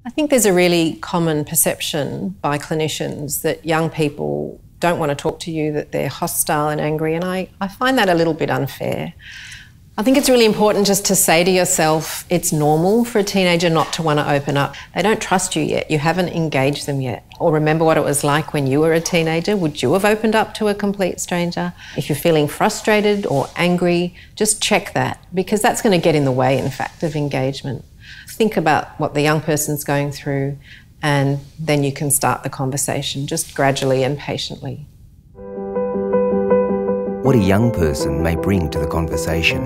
I think there's a really common perception by clinicians that young people don't want to talk to you, that they're hostile and angry, and I find that a little bit unfair. I think it's really important just to say to yourself, it's normal for a teenager not to want to open up. They don't trust you yet. You haven't engaged them yet. Or remember what it was like when you were a teenager. Would you have opened up to a complete stranger? If you're feeling frustrated or angry, just check that, because that's going to get in the way, in fact, of engagement. Think about what the young person's going through, and then you can start the conversation just gradually and patiently. What a young person may bring to the conversation.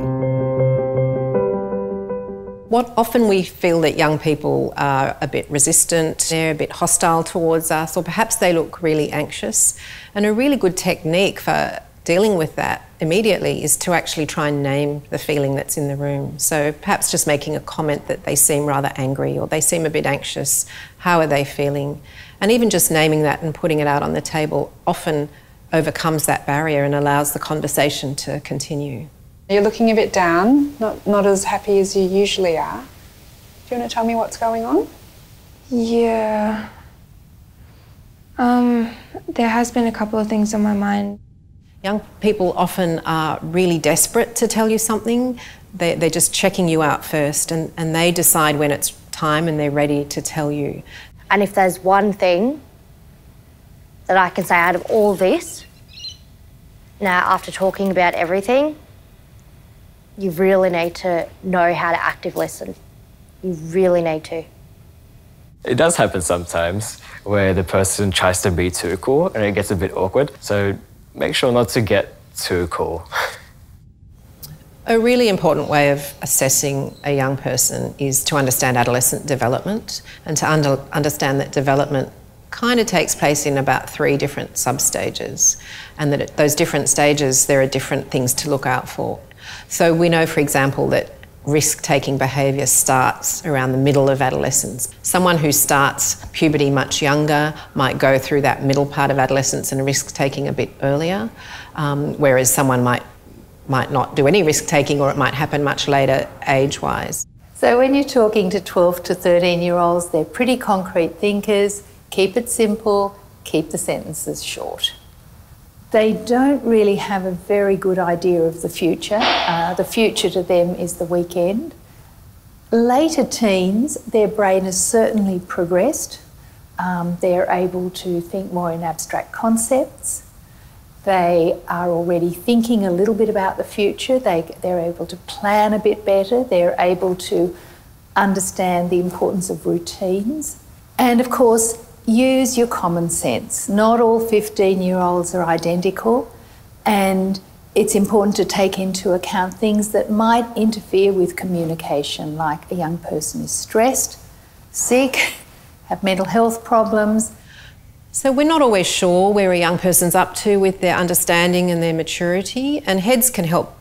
What often we feel that young people are a bit resistant, they're a bit hostile towards us, or perhaps they look really anxious. And a really good technique for dealing with that immediately is to actually try and name the feeling that's in the room. So perhaps just making a comment that they seem rather angry or they seem a bit anxious. How are they feeling? And even just naming that and putting it out on the table often overcomes that barrier and allows the conversation to continue. You're looking a bit down, not as happy as you usually are. Do you want to tell me what's going on? Yeah. There has been a couple of things on my mind. Young people often are really desperate to tell you something. They're just checking you out first, and they decide when it's time and they're ready to tell you. And if there's one thing that I can say out of all this, now after talking about everything, you really need to know how to active listen. You really need to. It does happen sometimes where the person tries to be too cool and it gets a bit awkward. So make sure not to get too cool. A really important way of assessing a young person is to understand adolescent development, and to understand that development kind of takes place in about 3 different substages, and that at those different stages there are different things to look out for. So we know, for example, that risk-taking behaviour starts around the middle of adolescence. Someone who starts puberty much younger might go through that middle part of adolescence and risk-taking a bit earlier, whereas someone might not do any risk-taking, or it might happen much later age-wise. So when you're talking to 12 to 13-year-olds, they're pretty concrete thinkers. Keep it simple, keep the sentences short. They don't really have a very good idea of the future. The future to them is the weekend. Later teens, their brain has certainly progressed. They're able to think more in abstract concepts. They are already thinking a little bit about the future. They're able to plan a bit better. They're able to understand the importance of routines. And of course, use your common sense. Not all 15-year-olds are identical, and it's important to take into account things that might interfere with communication, like a young person is stressed, sick, have mental health problems. So we're not always sure where a young person's up to with their understanding and their maturity, and HEEADSSS can help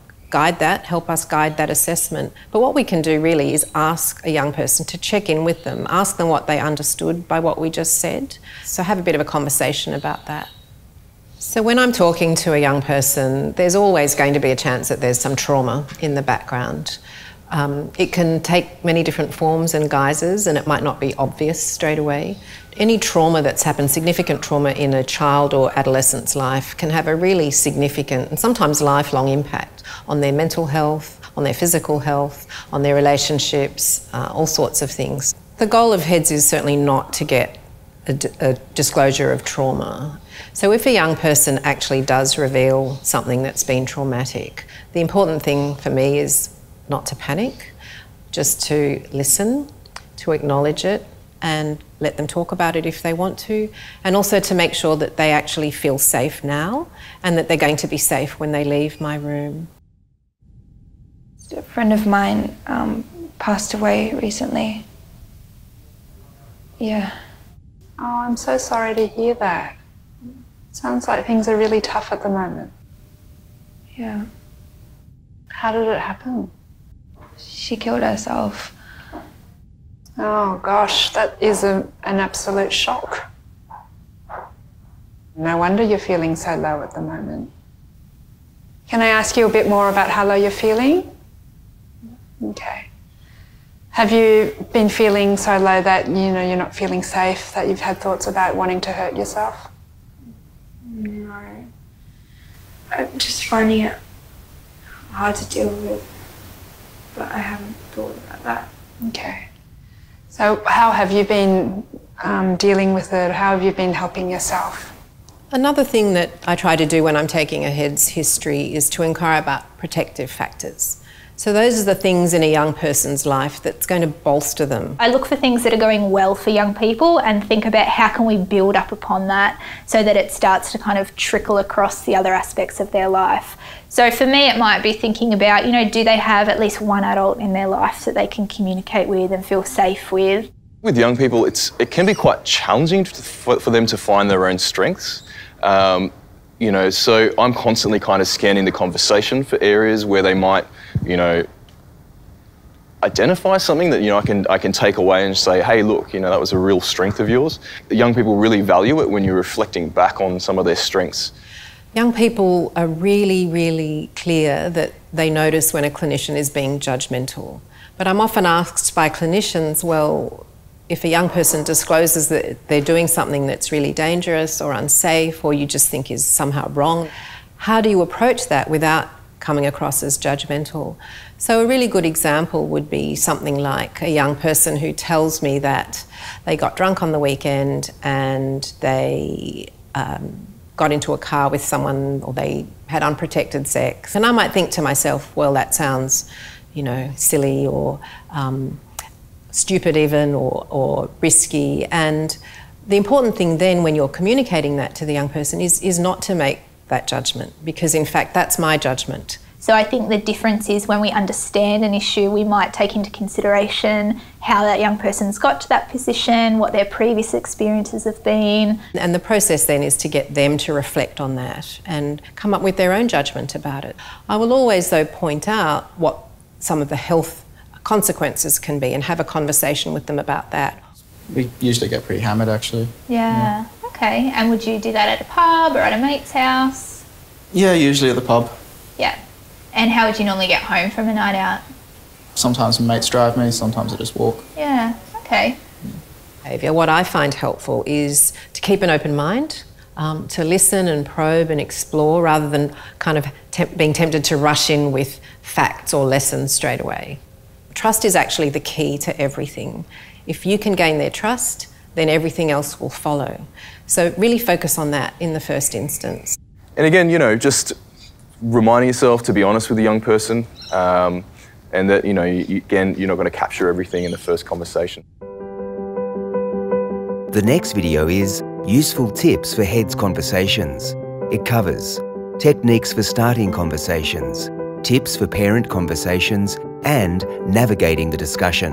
us guide that assessment. But what we can do really is ask a young person to check in with them, ask them what they understood by what we just said. So have a bit of a conversation about that. So when I'm talking to a young person, there's always going to be a chance that there's some trauma in the background. It can take many different forms and guises, and it might not be obvious straight away. Any trauma that's happened, significant trauma in a child or adolescent's life, can have a really significant and sometimes lifelong impact on their mental health, on their physical health, on their relationships, all sorts of things. The goal of HEEADSSS is certainly not to get a disclosure of trauma. So if a young person actually does reveal something that's been traumatic, the important thing for me is not to panic, just to listen, to acknowledge it, and let them talk about it if they want to, and also to make sure that they actually feel safe now and that they're going to be safe when they leave my room. A friend of mine passed away recently. Yeah. Oh, I'm so sorry to hear that. Sounds like things are really tough at the moment. Yeah. How did it happen? She killed herself. Oh gosh, that is an absolute shock. No wonder you're feeling so low at the moment. Can I ask you a bit more about how low you're feeling? Okay. Have you been feeling so low that you're not feeling safe, that you've had thoughts about wanting to hurt yourself? No. I'm just finding it hard to deal with, but I haven't thought about that. Okay. So how have you been dealing with it? How have you been helping yourself? Another thing that I try to do when I'm taking a HEEADSS history is to inquire about protective factors. So those are the things in a young person's life that's going to bolster them. I look for things that are going well for young people and think about how can we build up upon that so that it starts to kind of trickle across the other aspects of their life. So for me, it might be thinking about, do they have at least one adult in their life that they can communicate with and feel safe with? With young people, it can be quite challenging for them to find their own strengths. So I'm constantly kind of scanning the conversation for areas where they might, identify something that, I can take away and say, hey, look, that was a real strength of yours. The young people really value it when you're reflecting back on some of their strengths. Young people are really, really clear that they notice when a clinician is being judgmental. But I'm often asked by clinicians, well, if a young person discloses that they're doing something that's really dangerous or unsafe or you just think is somehow wrong, how do you approach that without coming across as judgmental? So a really good example would be something like a young person who tells me that they got drunk on the weekend and they got into a car with someone or they had unprotected sex. And I might think to myself, well, that sounds, silly or stupid even or risky. And the important thing then when you're communicating that to the young person is not to make that judgment, because in fact that's my judgment. So I think the difference is when we understand an issue, we might take into consideration how that young person's got to that position, what their previous experiences have been. And the process then is to get them to reflect on that and come up with their own judgment about it. I will always though point out what some of the health consequences can be and have a conversation with them about that. We usually get pretty hammered actually. Yeah. Okay. And would you do that at a pub or at a mate's house? Yeah, usually at the pub. Yeah. And how would you normally get home from a night out? Sometimes mates drive me, sometimes I just walk. Yeah. Okay. Behaviour. What I find helpful is to keep an open mind, to listen and probe and explore rather than kind of being tempted to rush in with facts or lessons straight away. Trust is actually the key to everything. If you can gain their trust, then everything else will follow. So really focus on that in the first instance. And again, just reminding yourself to be honest with the young person and that, again, you're not going to capture everything in the first conversation. The next video is Useful Tips for HEEADSS Conversations. It covers techniques for starting conversations, tips for parent conversations, and navigating the discussion.